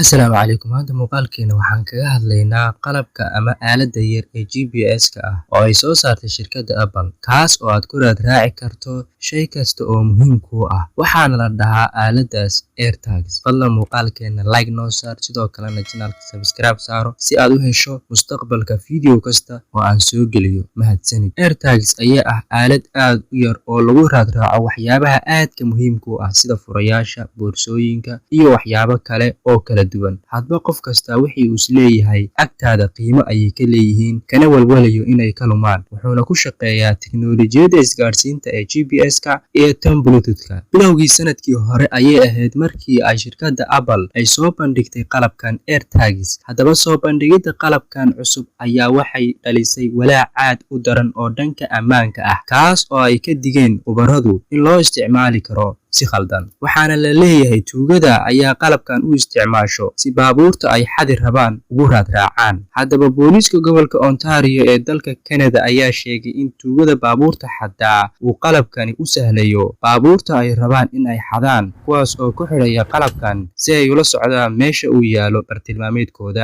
Asalaamu calaykum. Hadda muuqaalkeena waxaan kaga hadlaynaa qalabka ama aaladda yar ee GPS-ka ah oo ay soo saartay shirkadda Apple, kaas oo aad ku raad raaci karto shay kasta oo muhiim kuu ah. Waxaana la dhahaa aaladdaas AirTags. Fadlan muuqaalkeena like noo saar, sidoo kalena channelka subscribe saaro si aad u hesho mustaqbalka video kasta oo aan soo geliyo. Mahadsanid. AirTags ayaa ah aalad aad u yar oo lagu raad raaco waxyaabaha aadka muhiimka u ah sida furayaasha, boorsooyinka iyo waxyaabo kale oo kala duwan. Hadba qof kasta wixii uu isleeyahay agtaada qiimo ayay ka leeyihiin, kana walwalayo inay ka lumaan. Wuxuuna ku shaqeeyaa tiknoolajiyadda isgaarsiinta ee GPS-ka iyo tan Bluetooth-ka. Bilowgii sanadkii hore ayay ahayd markii ay shirkadda Apple ay soo bandhigtay qalabkan AirTags. Haddaba soo bandhigidda qalabkan cusub ayaa waxay dhalisay walaac aad u daran oo dhanka ammaanka ah, kaas oo ay ka digeen khubaradu in loo isticmaali karo si khaldan. Waxaana la leeyahay tuugada ayaa qalabkan u isticmaasho si baabuurta ay xadi rabaan ugu raad raacaan. Haddaba booliiska gobolka Ontario ee dalka Canada ayaa sheegay in tuugada baabuurta xadaa uu qalabkani u sahlayo baabuurta ay rabaan in ay xadaan, kuwaas oo ku xidhaya qalabkan si ay ula socdaan meesha uu yaalo bartilmaameedkooda.